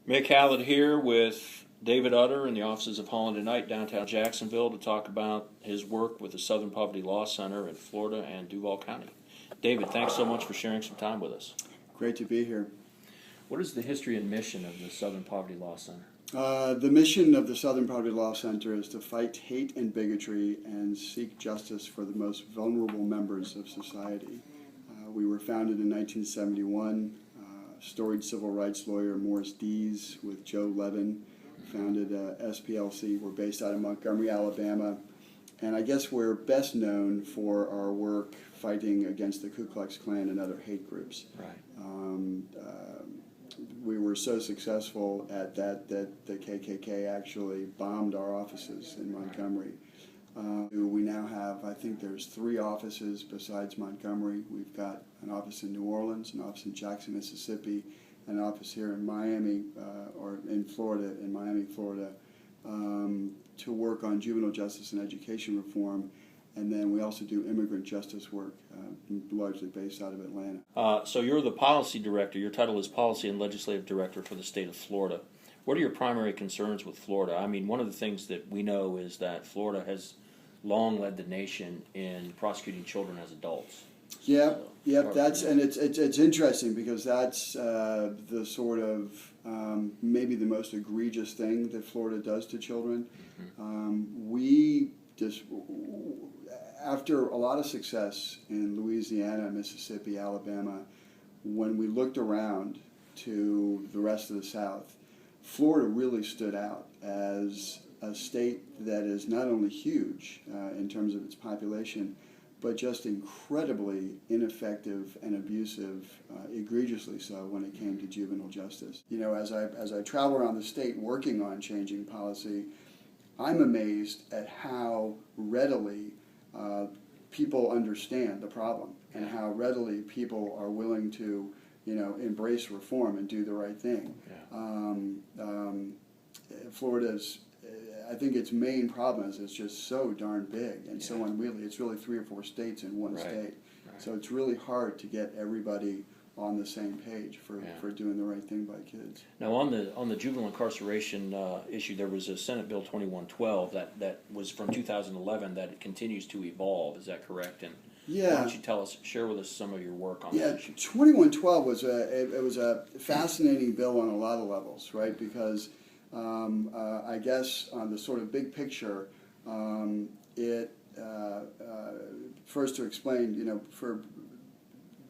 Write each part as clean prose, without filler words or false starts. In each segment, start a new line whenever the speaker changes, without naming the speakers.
M Hallett here with David Utter in the offices of Holland and Knight, downtown Jacksonville, to talk about his work with the Southern Poverty Law Center in Florida and Duval County. David, thanks so much for sharing some time with us.
Great to be here.
What is the history and mission of the Southern Poverty Law Center?
The mission of the Southern Poverty Law Center is to fight hate and bigotry and seek justice for the most vulnerable members of society. We were founded in 1971. Storied civil rights lawyer Morris Dees with Joe Levin founded SPLC. We're based out of Montgomery, Alabama. And I guess we're best known for our work fighting against the Ku Klux Klan and other hate groups.
Right.
We were so successful at that the KKK actually bombed our offices in Montgomery. We now have, I think there's 3 offices besides Montgomery. We've got an office in New Orleans, an office in Jackson, Mississippi, and an office here in Miami, or in Florida, in Miami, Florida, to work on juvenile justice and education reform. And then we also do immigrant justice work, largely based out of Atlanta.
So you're the policy director. Your title is Policy and Legislative Director for the state of Florida. What are your primary concerns with Florida? I mean, one of the things that we know is that Florida has long led the nation in prosecuting children as adults.
Yeah, that's and it's interesting because that's the sort of maybe the most egregious thing that Florida does to children. We just, after a lot of success in Louisiana, Mississippi, Alabama, when we looked around to the rest of the South, Florida really stood out as a state that is not only huge in terms of its population, but just incredibly ineffective and abusive, egregiously so, when it came to juvenile justice. You know, as I travel around the state working on changing policy, I'm amazed at how readily people understand the problem and how readily people are willing to, embrace reform and do the right thing. Florida's, I think its main problem is it's just so darn big and so unwieldy. It's really 3 or 4 states in one state. Right. So it's really hard to get everybody on the same page for doing the right thing by kids.
Now, on the juvenile incarceration issue, there was a Senate Bill 2112 that was from 2011 that it continues to evolve. Is that correct? And why don't you share with us some of your work on that issue?
2112 was a fascinating bill on a lot of levels, right? Because I guess on the sort of big picture, it first to explain, for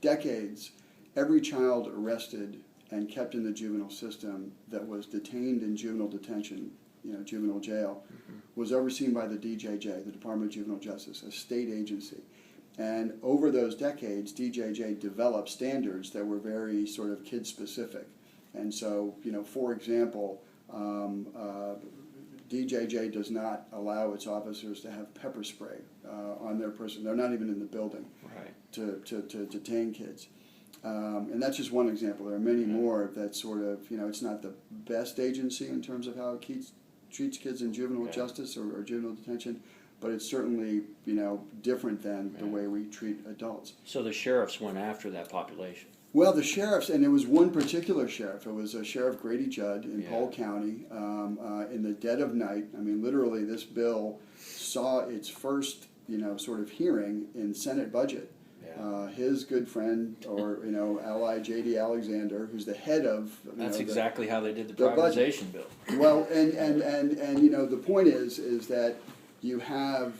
decades, every child arrested and kept in the juvenile system that was detained in juvenile detention, juvenile jail, was overseen by the DJJ, the Department of Juvenile Justice, a state agency. And over those decades, DJJ developed standards that were very sort of kid-specific. And so, for example, DJJ does not allow its officers to have pepper spray on their person. They're not even in the building to detain kids. And that's just one example. There are many more that sort of, it's not the best agency in terms of how it treats kids in juvenile justice or juvenile detention, but it's certainly, different than the way we treat adults.
So the sheriffs went after that population?
Well, the sheriffs, and there was one particular sheriff. It was Sheriff Grady Judd in Polk County in the dead of night. I mean, literally, this bill saw its first, sort of hearing in Senate budget. His good friend, or ally J.D. Alexander, who's the head of
that's exactly how they did the privatization bill.
Well, and the point is that you have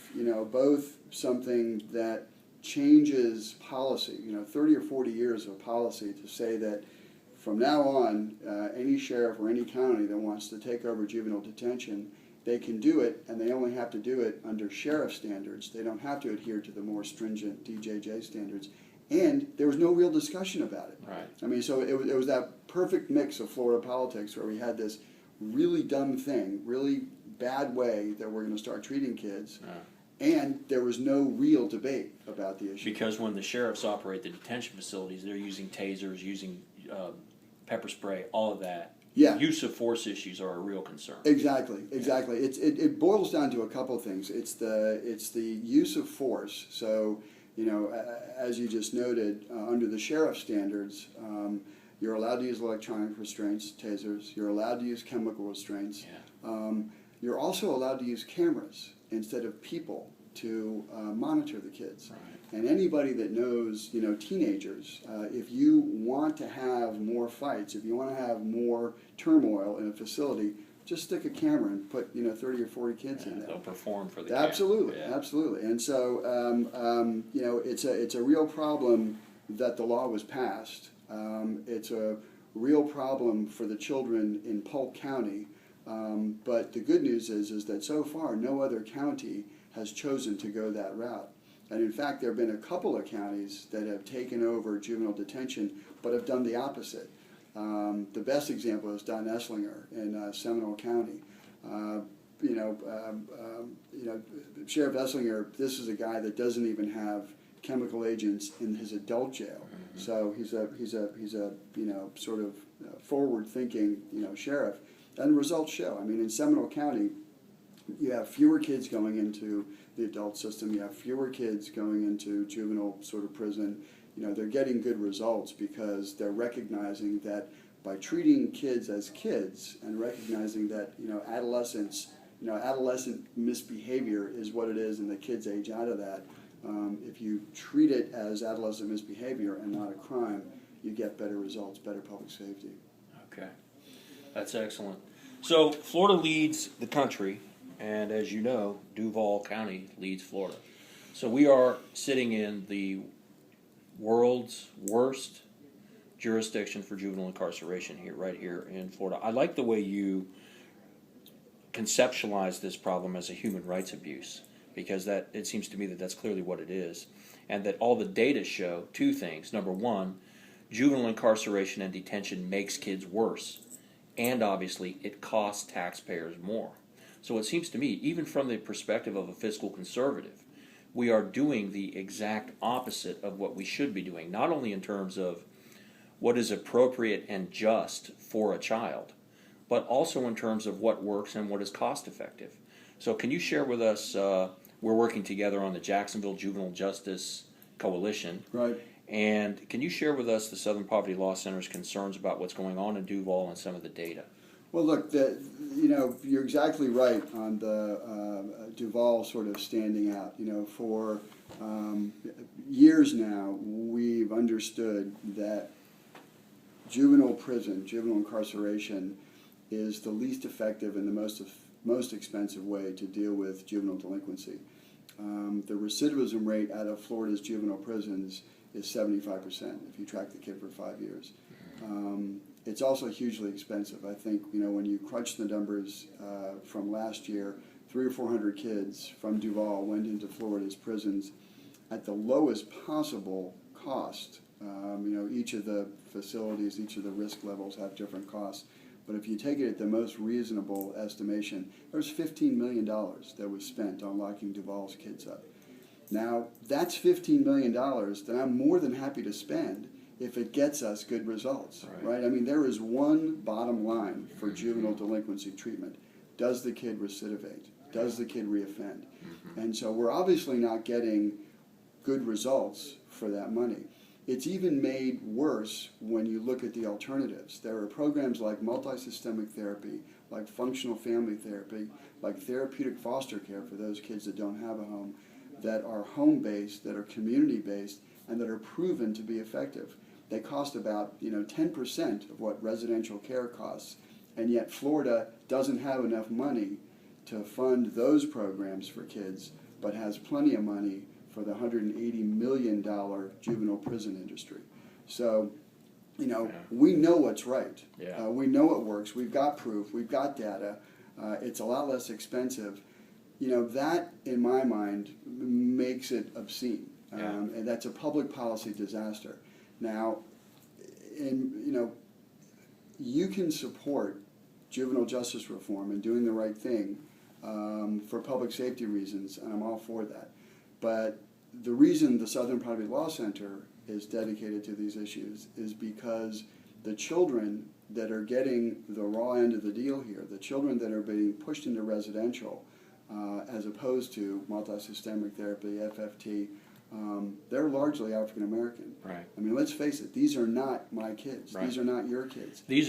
both something that changes policy, 30 or 40 years of policy to say that from now on, any sheriff or any county that wants to take over juvenile detention, they can do it, and they only have to do it under sheriff standards. They don't have to adhere to the more stringent DJJ standards. And there was no real discussion about it.
Right.
I mean, so it was that perfect mix of Florida politics where we had this really dumb thing, really bad way that we're going to start treating kids. And there was no real debate about the issue.
Because when the sheriffs operate the detention facilities, they're using tasers, using pepper spray, all of that.
Yeah.
Use of force issues are a real concern.
Exactly. It boils down to a couple of things. It's the use of force. So, as you just noted, under the sheriff standards, You're allowed to use electronic restraints, tasers. You're allowed to use chemical restraints.
Yeah.
You're also allowed to use cameras instead of people to monitor the kids.
Right.
And anybody that knows, teenagers, if you want to have more fights, if you want to have more turmoil in a facility, just stick a camera and put 30 or 40 kids in there.
They'll perform for the
Absolutely,
camera. Yeah.
absolutely. And so it's a real problem that the law was passed. It's a real problem for the children in Polk County. But the good news is that so far no other county has chosen to go that route. And in fact, there have been a couple of counties that have taken over juvenile detention but have done the opposite. The best example is Don Esslinger in Seminole County. Sheriff Esslinger, this is a guy that doesn't even have chemical agents in his adult jail. Mm-hmm. So he's a sort of forward-thinking sheriff. And the results show. I mean, in Seminole County, you have fewer kids going into the adult system. You have fewer kids going into juvenile sort of prison. They're getting good results because they're recognizing that by treating kids as kids and recognizing that adolescent misbehavior is what it is, and the kids age out of that. If you treat it as adolescent misbehavior and not a crime, you get better results, better public safety.
Okay, that's excellent. So Florida leads the country, and as you know, Duval County leads Florida. So we are sitting in the world's worst jurisdiction for juvenile incarceration right here in Florida. I like the way you conceptualize this problem as a human rights abuse, because it seems to me that that's clearly what it is, and that all the data show two things. Number one, juvenile incarceration and detention makes kids worse, and obviously it costs taxpayers more. So it seems to me, even from the perspective of a fiscal conservative, we are doing the exact opposite of what we should be doing, not only in terms of what is appropriate and just for a child, but also in terms of what works and what is cost effective. So can you share with us, we're working together on the Jacksonville Juvenile Justice Coalition.
Right.
And can you share with us the Southern Poverty Law Center's concerns about what's going on in Duval and some of the data?
Well, look, you're exactly right on the Duval sort of standing out. For years now, we've understood that juvenile prison, juvenile incarceration, is the least effective and the most expensive way to deal with juvenile delinquency. The recidivism rate out of Florida's juvenile prisons is 75% if you track the kid for 5 years. It's also hugely expensive. I think when you crunch the numbers from last year, 300 or 400 kids from Duval went into Florida's prisons at the lowest possible cost. Each of the facilities, each of the risk levels have different costs. But if you take it at the most reasonable estimation, there's $15 million that was spent on locking Duval's kids up. Now, that's $15 million that I'm more than happy to spend if it gets us good results, right? I mean, there is one bottom line for juvenile delinquency treatment. Does the kid recidivate? Does the kid reoffend? And so we're obviously not getting good results for that money. It's even made worse when you look at the alternatives. There are programs like multisystemic therapy, like functional family therapy, like therapeutic foster care for those kids that don't have a home, that are home-based, that are community-based, and that are proven to be effective. They cost about 10% of what residential care costs, and yet Florida doesn't have enough money to fund those programs for kids, but has plenty of money for the $180 million juvenile prison industry. So, we know what's right.
Yeah.
We know it works. We've got proof. We've got data. It's a lot less expensive. That, in my mind, makes it obscene. And that's a public policy disaster. Now, you can support juvenile justice reform and doing the right thing for public safety reasons, and I'm all for that. But the reason the Southern Poverty Law Center is dedicated to these issues is because the children that are getting the raw end of the deal here, the children that are being pushed into residential as opposed to multisystemic therapy, FFT, they're largely African American.
Right.
I mean, let's face it; these are not my kids.
Right.
These are not your kids.
These